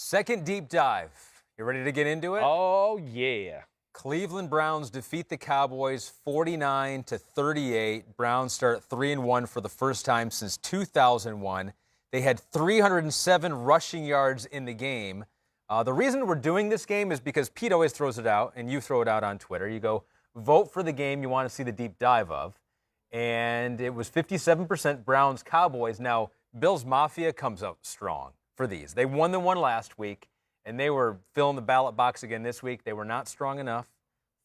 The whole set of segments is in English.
Second deep dive. You ready to get into it? Oh, yeah. Cleveland Browns defeat the Cowboys 49-38. Browns start 3-1 for the first time since 2001. They had 307 rushing yards in the game. The reason we're doing this game is because Pete always throws it out, and you throw it out on Twitter. You go, vote for the game you want to see the deep dive of. And it was 57% Browns-Cowboys. Now, Bills Mafia comes up strong for these. They won the one last week, and they were filling the ballot box again this week. They were not strong enough,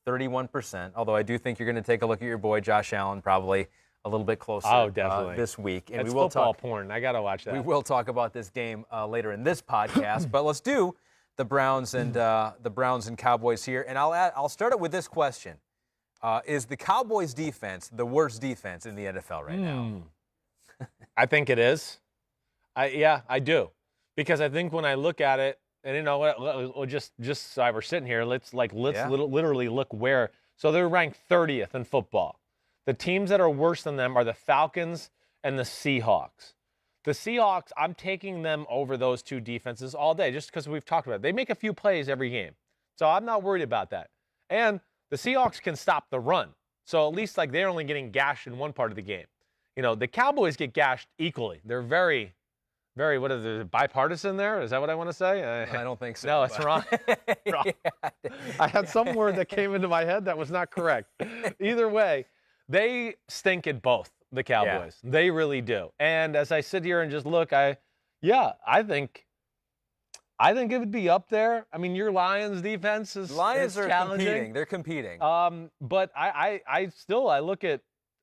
31%, although I do think you're going to take a look at your boy Josh Allen probably a little bit closer definitely. This week. And we will football porn. I got to watch that. We will talk about this game later in this podcast, but let's do the Browns and Cowboys here. And I'll start it with this question. Is the Cowboys defense the worst defense in the NFL right now? I think it is. I do. Because I think when I look at it, and you know what, just so we're sitting here, let's literally look where. So they're ranked 30th in football. The teams that are worse than them are the Falcons and the Seahawks. The Seahawks, I'm taking them over those two defenses all day just because we've talked about it. They make a few plays every game. So I'm not worried about that. And the Seahawks can stop the run. So at least like they're only getting gashed in one part of the game. You know, the Cowboys get gashed equally. They're very, what is it, bipartisan there? Is that what I want to say? I don't think so. No, it's wrong. Wrong. Yeah. I had some word that came into my head that was not correct. Either way, they stink at both, the Cowboys. Yeah. They really do. And as I sit here and just look, I think it would be up there. I mean, your Lions defense is Lions are challenging. competing. They're competing. But I look at,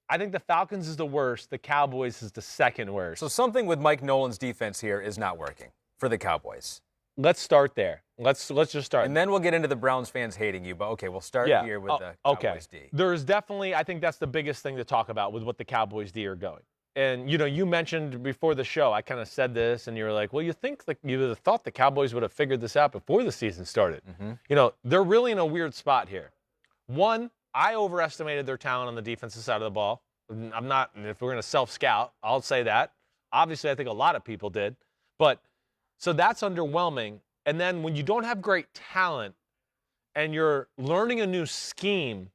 I think the Falcons is the worst. The Cowboys is the second worst. So something with Mike Nolan's defense here is not working for the Cowboys. Let's start there. Let's just start. And then we'll get into the Browns fans hating you. But, okay, we'll start here with the Cowboys D. There's definitely, I think that's the biggest thing to talk about with what the Cowboys D are going. And, you know, you mentioned before the show, I kind of said this, and you were like, well, you would have thought the Cowboys would have figured this out before the season started. Mm-hmm. You know, they're really in a weird spot here. One, I overestimated their talent on the defensive side of the ball. I'm not, if we're going to self-scout, I'll say that. Obviously, I think a lot of people did. But, so that's underwhelming. And then when you don't have great talent and you're learning a new scheme,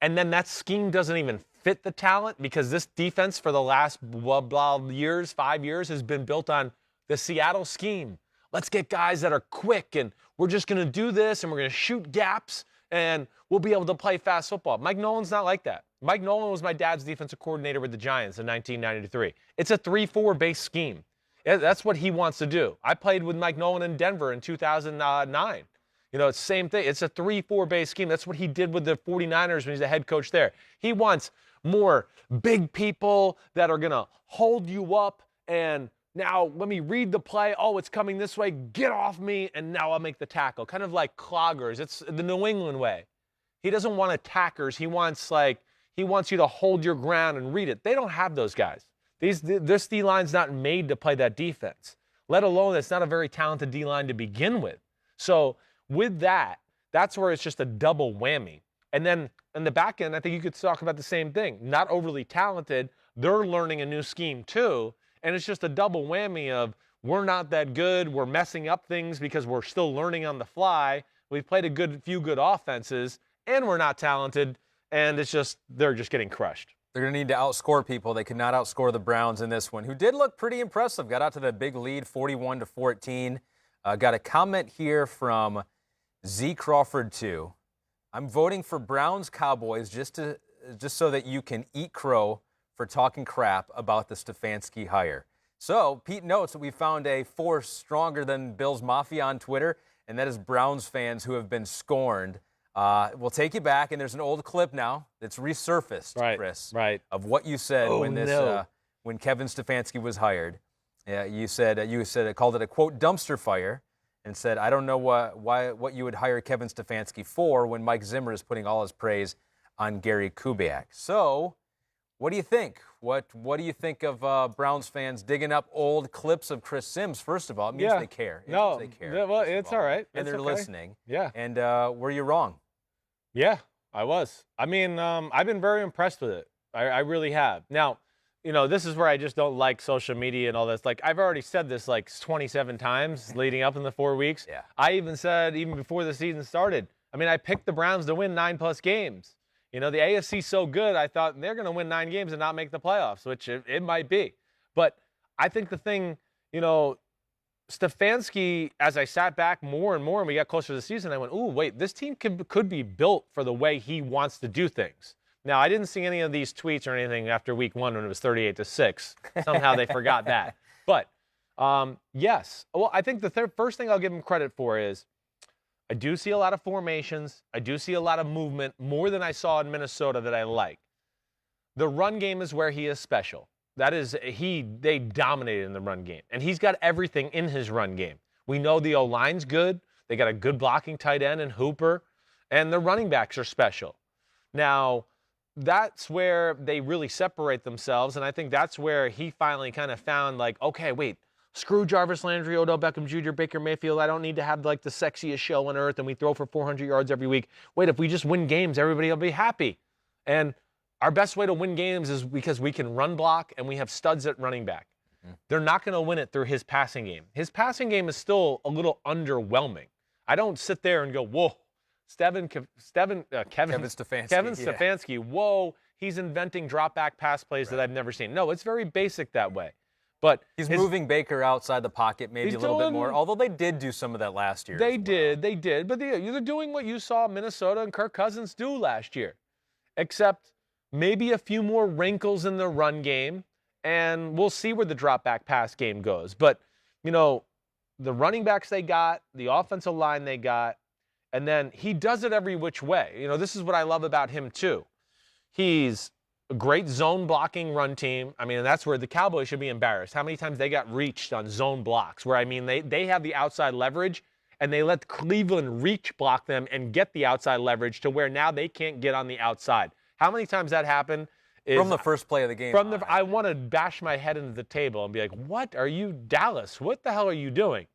and then that scheme doesn't even fit the talent, because this defense for the last 5 years has been built on the Seattle scheme. Let's get guys that are quick, and we're just going to do this, and we're going to shoot gaps, and we'll be able to play fast football. Mike Nolan's not like that. Mike Nolan was my dad's defensive coordinator with the Giants in 1993. It's a 3-4 base scheme. That's what he wants to do. I played with Mike Nolan in Denver in 2009. You know, it's the same thing. It's a 3-4 base scheme. That's what he did with the 49ers when he's the head coach there. He wants more big people that are going to hold you up, and now let me read the play. Oh, it's coming this way. Get off me, and now I'll make the tackle. Kind of like cloggers. It's the New England way. He doesn't want attackers. He wants you to hold your ground and read it. They don't have those guys. This D-line's not made to play that defense, let alone it's not a very talented D-line to begin with. So with that, that's where it's just a double whammy. And then in the back end, I think you could talk about the same thing. Not overly talented. They're learning a new scheme too. And it's just a double whammy of we're not that good. We're messing up things because we're still learning on the fly. We've played a few good offenses, and we're not talented. And it's just, they're just getting crushed. They're going to need to outscore people. They could not outscore the Browns in this one, who did look pretty impressive. Got out to the big lead, 41-14. Got a comment here from Z Crawford, too. I'm voting for Browns Cowboys just so that you can eat crow for talking crap about the Stefanski hire. So Pete notes that we found a force stronger than Bills Mafia on Twitter, and that is Browns fans who have been scorned. We'll take you back, and there's an old clip now that's resurfaced, Chris, of what you said when Kevin Stefanski was hired. You called it a, quote, dumpster fire, and said, I don't know what you would hire Kevin Stefanski for when Mike Zimmer is putting all his praise on Gary Kubiak. So what do you think? What do you think of Browns fans digging up old clips of Chris Simms? First of all, it means they care. They care. Well, it's all right. And they're listening. Yeah. And were you wrong? Yeah, I was. I mean, I've been very impressed with it. I really have. Now, this is where I just don't like social media and all this. Like, I've already said this like 27 times leading up in the 4 weeks. Yeah. I even said, even before the season started, I picked the Browns to win 9+ games. The AFC's so good, I thought they're going to win 9 games and not make the playoffs, which it might be. But I think the thing, Stefanski, as I sat back more and more and we got closer to the season, I went, ooh, wait, this team could be built for the way he wants to do things. Now, I didn't see any of these tweets or anything after week 1 when it was 38-6. Somehow they forgot that. But, yes. Well, I think the first thing I'll give him credit for is I do see a lot of formations. I do see a lot of movement, more than I saw in Minnesota that I like. The run game is where he is special. That is, they dominated in the run game. And he's got everything in his run game. We know the O-line's good. They got a good blocking tight end in Hooper. And the running backs are special. Now, that's where they really separate themselves, and I think that's where he finally kind of found, like, okay, wait, screw Jarvis Landry, Odell Beckham Jr., Baker Mayfield. I don't need to have, like, the sexiest show on earth, and we throw for 400 yards every week. Wait, if we just win games, everybody will be happy. And our best way to win games is because we can run block and we have studs at running back. Mm-hmm. They're not going to win it through his passing game. His passing game is still a little underwhelming. I don't sit there and go, whoa. Kevin Stefanski, whoa, he's inventing drop-back pass plays that I've never seen. No, it's very basic that way. But he's moving Baker outside the pocket maybe a little bit more, although they did do some of that last year. They did. But they're doing what you saw Minnesota and Kirk Cousins do last year, except maybe a few more wrinkles in the run game, and we'll see where the drop-back pass game goes. But, the running backs they got, the offensive line they got, and then he does it every which way. This is what I love about him, too. He's a great zone blocking run team. And that's where the Cowboys should be embarrassed. How many times they got reached on zone blocks where, they have the outside leverage, and they let Cleveland reach block them and get the outside leverage to where now they can't get on the outside. How many times that happened? From the first play of the game. I want to bash my head into the table and be like, what are you, Dallas? What the hell are you doing?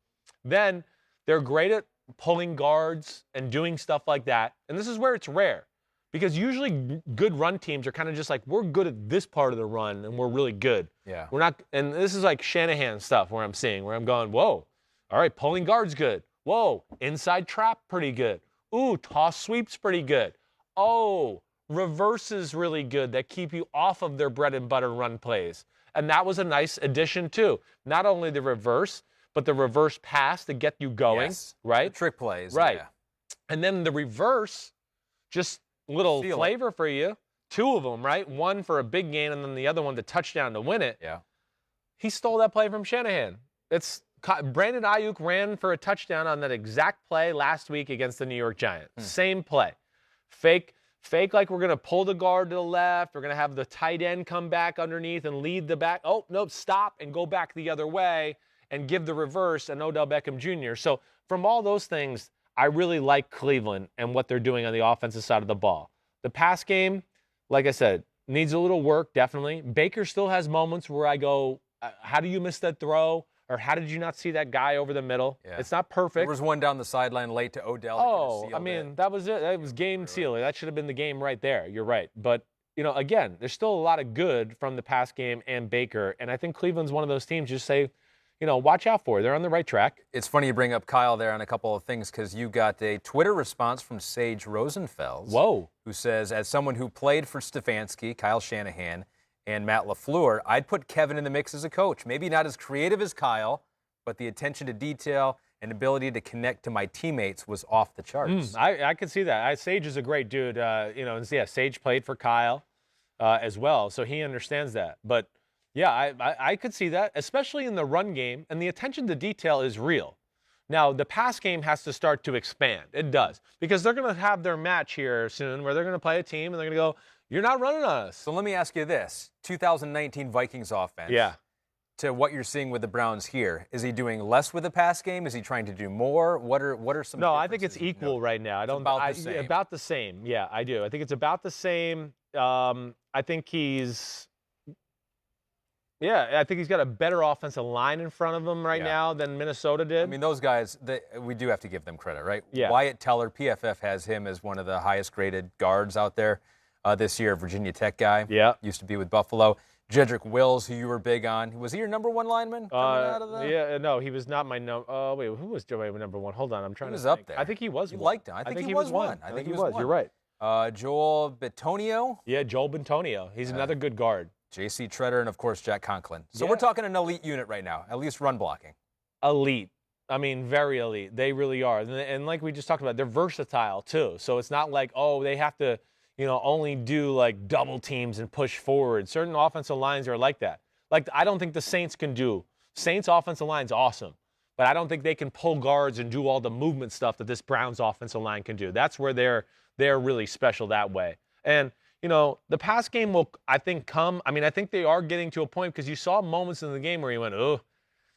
Then they're great at pulling guards and doing stuff like that. And this is where it's rare because usually good run teams are kind of just like, we're good at this part of the run and we're really good. Yeah. We're not, and this is like Shanahan stuff where I'm going, whoa, all right, pulling guards good. Whoa, inside trap pretty good. Ooh, toss sweeps pretty good. Oh, reverses really good that keep you off of their bread and butter run plays. And that was a nice addition too. Not only the reverse, but the reverse pass to get you going, right? The trick plays. Right. Yeah. And then the reverse, just little flavor for you. 2 of them, right? One for a big gain and then the other one to touchdown to win it. Yeah. He stole that play from Shanahan. Brandon Ayuk ran for a touchdown on that exact play last week against the New York Giants. Same play. Fake like we're going to pull the guard to the left. We're going to have the tight end come back underneath and lead the back. Oh, nope, stop and go back the other way. And give the reverse and Odell Beckham Jr. So from all those things, I really like Cleveland and what they're doing on the offensive side of the ball. The pass game, like I said, needs a little work, definitely. Baker still has moments where I go, how do you miss that throw? Or how did you not see that guy over the middle? Yeah. It's not perfect. There was one down the sideline late to Odell. That was it. That was game sealing. That should have been the game right there. You're right. But, again, there's still a lot of good from the pass game and Baker. And I think Cleveland's one of those teams just say, watch out for. They're on the right track. It's funny you bring up Kyle there on a couple of things because you got a Twitter response from Sage Rosenfels. Whoa. Who says, as someone who played for Stefanski, Kyle Shanahan, and Matt LaFleur, I'd put Kevin in the mix as a coach. Maybe not as creative as Kyle, but the attention to detail and ability to connect to my teammates was off the charts. I could see that. Sage is a great dude. Sage played for Kyle as well, so he understands that. But yeah, I could see that, especially in the run game, and the attention to detail is real. Now, the pass game has to start to expand. It does, because they're going to have their match here soon where they're going to play a team, and they're going to go, you're not running on us. So let me ask you this. 2019 Vikings offense. Yeah. To what you're seeing with the Browns here, is he doing less with the pass game? Is he trying to do more? What are some? No, I think it's equal right now. About the same. About the same. Yeah, I do. I think it's about the same. I think he's got a better offensive line in front of him now than Minnesota did. Those guys, we do have to give them credit, right? Yeah. Wyatt Teller, PFF has him as one of the highest graded guards out there this year, Virginia Tech guy. Yeah. Used to be with Buffalo. Jedrick Wills, who you were big on. Was he your number one lineman coming out of the? Yeah, no, he was not my number. Wait, who was my number one? Hold on, I'm trying to think. Up there. I think he was You one. liked him. I think he was one. I think he was. You're right. Joel Bitonio. Yeah, Joel Bitonio. He's another good guard. J.C. Treader and, of course, Jack Conklin. So Yeah. we're talking an elite unit right now, at least run blocking. Elite. I mean, very elite. They really are. And like we just talked about, they're versatile too. So it's not like, oh, they have to, only do like double teams and push forward. Certain offensive lines are like that. Like, I don't think the Saints can do. Saints offensive line's awesome, but I don't think they can pull guards and do all the movement stuff that this Browns offensive line can do. That's where they're really special that way. And, the pass game will, I think, come. I mean, I think they are getting to a point because you saw moments in the game where you went, oh,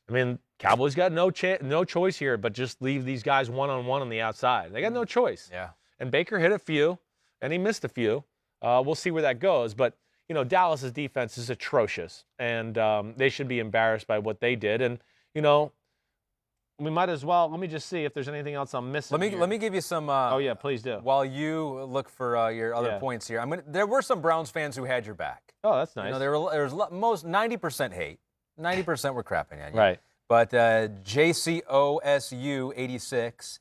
I mean, Cowboys got no choice here but just leave these guys one-on-one on the outside. They got no choice. Yeah. And Baker hit a few, and he missed a few. We'll see where that goes. But, Dallas's defense is atrocious, and they should be embarrassed by what they did. And, we might as well. Let me just see if there's anything else I'm missing. Let me give you some. Oh yeah, please do. While you look for your other points here, there were some Browns fans who had your back. Oh, that's nice. There was most 90% hate. 90% were crapping at you. Right. But JCOSU 86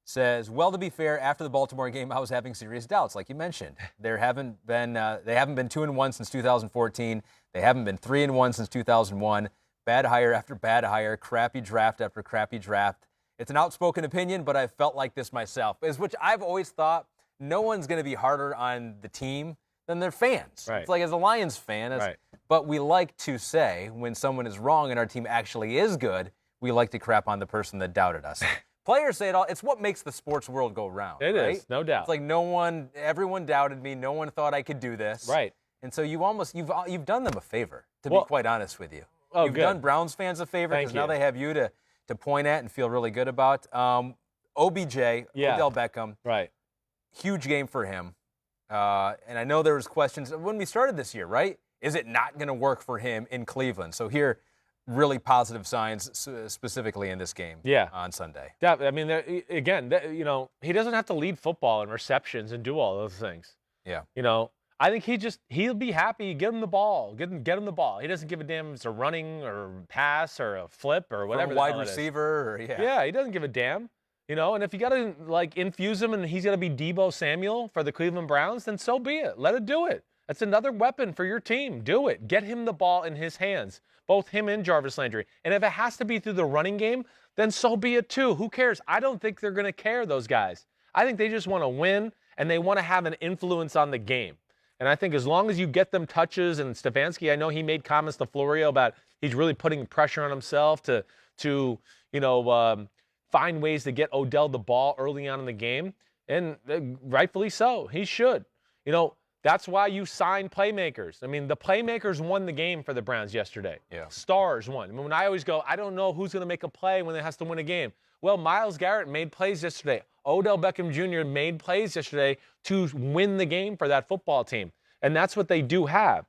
says, well, to be fair, after the Baltimore game, I was having serious doubts, like you mentioned. They haven't been 2-1 since 2014. They haven't been 3-1 since 2001. Bad hire after bad hire, crappy draft after crappy draft. It's an outspoken opinion, but I felt like this myself, which I've always thought no one's going to be harder on the team than their fans. Right. It's like as a Lions fan, but we like to say when someone is wrong and our team actually is good, we like to crap on the person that doubted us. Players say it all. It's what makes the sports world go round. It is, no doubt. It's like everyone doubted me. No one thought I could do this. Right. And so you've done them a favor, to be quite honest with you. Oh, You've done Browns fans a favor because now they have you to point at and feel really good about. OBJ, Odell Beckham. Right. Huge game for him. And I know there was questions when we started this year, right? Is it not going to work for him in Cleveland? So here, really positive signs specifically in this game on Sunday. Yeah, I mean, again, he doesn't have to lead football and receptions and do all those things. Yeah. I think he'll be happy. Get him the ball. Get him the ball. He doesn't give a damn if it's a running or pass or a flip or whatever. Or a wide receiver. Yeah, he doesn't give a damn. And if you got to infuse him and he's got to be Deebo Samuel for the Cleveland Browns, then so be it. Let it do it. That's another weapon for your team. Do it. Get him the ball in his hands, both him and Jarvis Landry. And if it has to be through the running game, then so be it too. Who cares? I don't think they're going to care, those guys. I think they just want to win and they want to have an influence on the game. And I think as long as you get them touches, and Stefanski, I know he made comments to Florio about he's really putting pressure on himself to find ways to get Odell the ball early on in the game, and rightfully so. He should. That's why you sign playmakers. I mean, the playmakers won the game for the Browns yesterday. Yeah. Stars won. I mean, when I always go, I don't know who's going to make a play when it has to win a game. Well, Myles Garrett made plays yesterday. Odell Beckham Jr. made plays yesterday to win the game for that football team. And that's what they do have.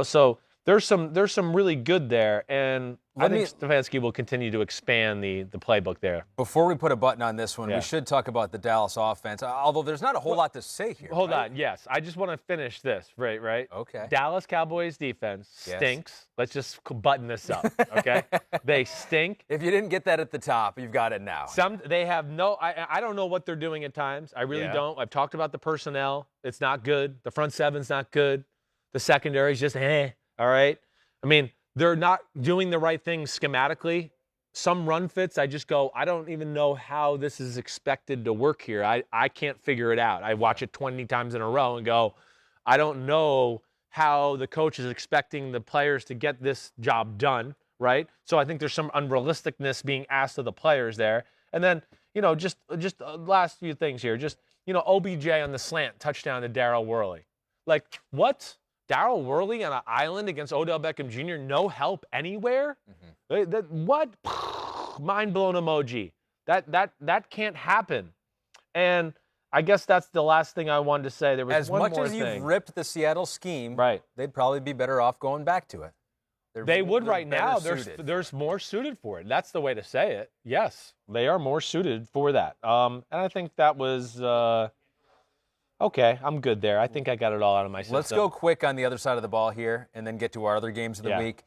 So there's some really good there. And I think Stefanski will continue to expand the playbook there. Before we put a button on this one, we should talk about the Dallas offense, although there's not a whole lot to say here. Hold on. Yes. I just want to finish this. Right? Okay. Dallas Cowboys defense stinks. Let's just button this up, okay? They stink. If you didn't get that at the top, you've got it now. They have I don't know what they're doing at times. I really don't. I've talked about the personnel. It's not good. The front seven's not good. The secondary's just all right? I mean, they're not doing the right things schematically. Some run fits, I just go, I don't even know how this is expected to work here. I can't figure it out. I watch it 20 times in a row and go, I don't know how the coach is expecting the players to get this job done, right? So I think there's some unrealisticness being asked of the players there. And then, just last few things here. Just, OBJ on the slant, touchdown to Darryl Worley. Like, what? Darryl Worley on an island against Odell Beckham Jr., no help anywhere? Mm-hmm. What? Mind blown emoji. That can't happen. And I guess that's the last thing I wanted to say. There was as one much more as thing. you've ripped the Seattle scheme, right? They'd probably be better off going back to it. They would right now. There's more suited for it. That's the way to say it. Yes, they are more suited for that. And I think that was. Okay, I'm good there. I think I got it all out of my system. Let's go quick on the other side of the ball here and then get to our other games of the week.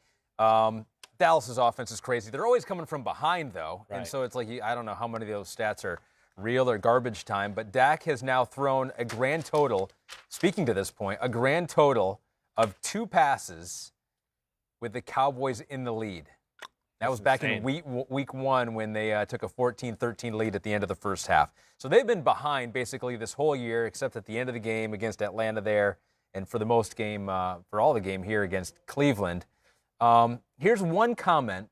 Dallas's offense is crazy. They're always coming from behind, though. Right. And so it's like, I don't know how many of those stats are real or garbage time. But Dak has now thrown a grand total, speaking to this point, a grand total of 2 passes with the Cowboys in the lead. That was back in week 1 when they took a 14-13 lead at the end of the first half. So they've been behind basically this whole year, except at the end of the game against Atlanta there, and for all the game here against Cleveland. Here's one comment,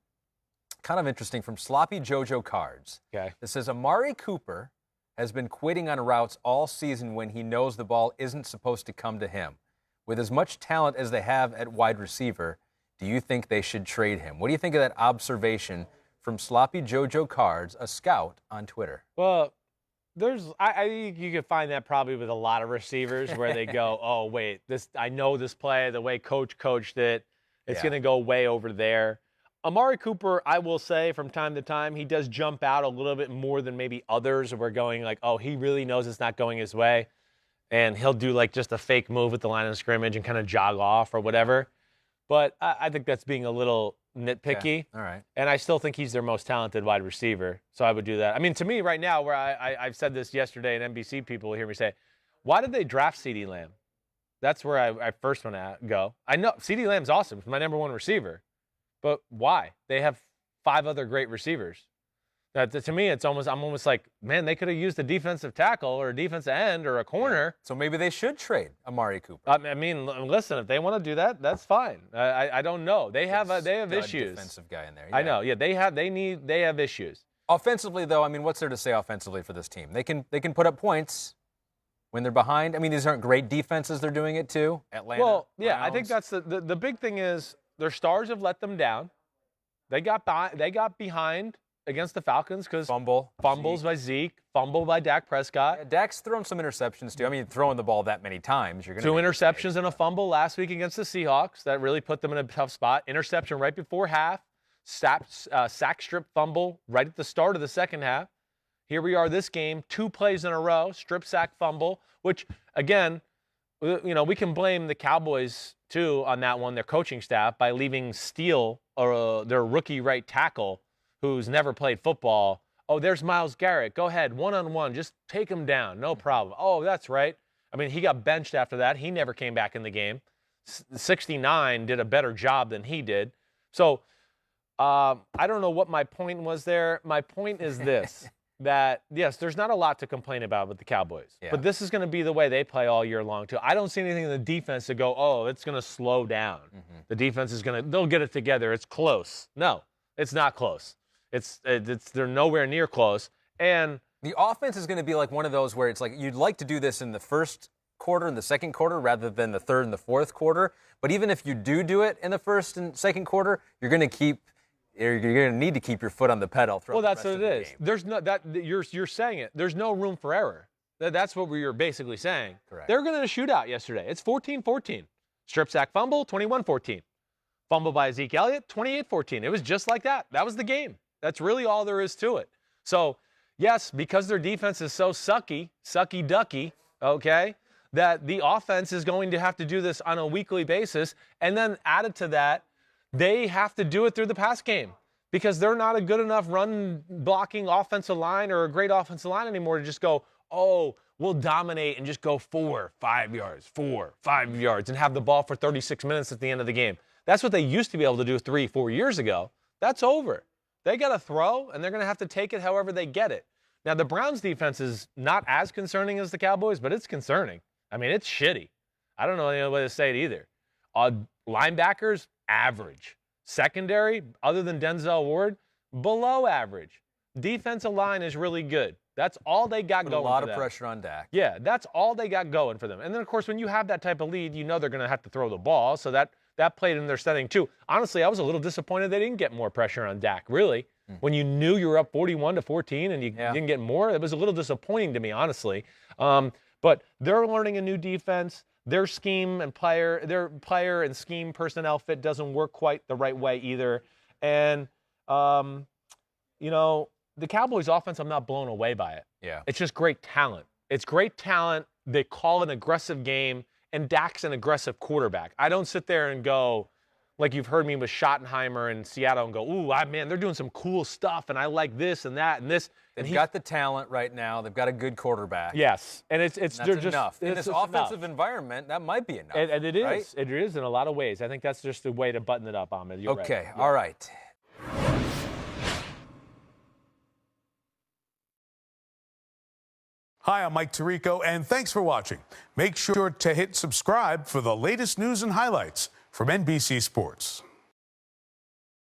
kind of interesting, from Sloppy Jojo Cards. Okay. It says, Amari Cooper has been quitting on routes all season when he knows the ball isn't supposed to come to him. With as much talent as they have at wide receiver, do you think they should trade him? What do you think of that observation from Sloppy Jojo Cards, a scout on Twitter? Well, I think you could find that probably with a lot of receivers where they go, oh, wait, I know this play, the way coach coached it, it's going to go way over there. Amari Cooper, I will say from time to time, he does jump out a little bit more than maybe others who are going like, oh, he really knows it's not going his way. And he'll do like just a fake move at the line of scrimmage and kind of jog off or whatever. But I think that's being a little nitpicky. Okay. All right. And I still think he's their most talented wide receiver. So I would do that. I mean, to me right now, where I've said this yesterday, and NBC people will hear me say, why did they draft CeeDee Lamb? That's where I first want to go. I know CeeDee Lamb's awesome. He's my number 1 receiver. But why? They have 5 other great receivers. To me, I'm almost like, man, they could have used a defensive tackle or a defensive end or a corner. So maybe they should trade Amari Cooper. I mean, listen, if they want to do that, that's fine. I don't know. They have issues. Defensive guy in there. Yeah. I know. Yeah, they have issues. Offensively, though, I mean, what's there to say offensively for this team? They can put up points when they're behind. I mean, these aren't great defenses. They're doing it too. Atlanta. Well, yeah, Browns. I think that's the big thing is their stars have let them down. They got behind against the Falcons because fumbles by Zeke, fumble by Dak Prescott. Yeah, Dak's thrown some interceptions too. I mean, throwing the ball that many times, you're going to 2 interceptions and a fumble last week against the Seahawks. That really put them in a tough spot. Interception right before half. Sack strip fumble right at the start of the second half. Here we are this game, 2 plays in a row, strip sack fumble, which, again, we can blame the Cowboys, too, on that one, their coaching staff, by leaving Steele, or their rookie right tackle, who's never played football. Oh, there's Myles Garrett. Go ahead, one-on-one. Just take him down. No problem. Oh, that's right. I mean, he got benched after that. He never came back in the game. 69 did a better job than he did. So I don't know what my point was there. My point is this, that, yes, there's not a lot to complain about with the Cowboys. Yeah. But this is going to be the way they play all year long, too. I don't see anything in the defense to go, oh, it's going to slow down. Mm-hmm. The defense is they'll get it together. It's close. No, it's not close. They're nowhere near close. And the offense is going to be like one of those where it's like you'd like to do this in the first quarter and the second quarter rather than the third and the fourth quarter. But even if you do it in the first and second quarter, you're going to need to keep your foot on the pedal throughout the rest of the game. Well, that's what it is. There's no that you're saying it. There's no room for error. That's what we were basically saying. Correct. They're going to shoot out yesterday. It's 14-14. Strip sack fumble, 21-14. Fumble by Zeke Elliott, 28-14. It was just like that. That was the game. That's really all there is to it. So, yes, because their defense is so sucky-ducky, okay, that the offense is going to have to do this on a weekly basis. And then added to that, they have to do it through the pass game because they're not a good enough run-blocking offensive line or a great offensive line anymore to just go, oh, we'll dominate and just go 4-5 yards and have the ball for 36 minutes at the end of the game. That's what they used to be able to do 3-4 years ago. That's over. They got to throw, and they're going to have to take it however they get it. Now, the Browns' defense is not as concerning as the Cowboys, but it's concerning. I mean, it's shitty. I don't know any other way to say it either. Linebackers, average. Secondary, other than Denzel Ward, below average. Defensive line is really good. That's all they got going for them. A lot of pressure on Dak. Yeah, that's all they got going for them. And then, of course, when you have that type of lead, you know they're going to have to throw the ball, so that played in their setting too. Honestly, I was a little disappointed they didn't get more pressure on Dak, really. When you knew you were up 41-14 and you didn't get more, it was a little disappointing to me, honestly. But they're learning a new defense. Their scheme and their player and scheme personnel fit doesn't work quite the right way either. And, the Cowboys offense, I'm not blown away by it. Yeah. It's just great talent. It's great talent they call an aggressive game, and Dak's an aggressive quarterback. I don't sit there and go, like you've heard me with Schottenheimer in Seattle, and go, ooh, man, they're doing some cool stuff, and I like this and that and this. They've got the talent right now. They've got a good quarterback. Yes, and it's they're just enough. In this offensive enough. environment, that might be enough. And it is. Right? It is in a lot of ways. I think that's just a way to button it up, Ahmed. You're okay, right. All right. Hi, I'm Mike Tirico, and thanks for watching. Make sure to hit subscribe for the latest news and highlights from NBC Sports.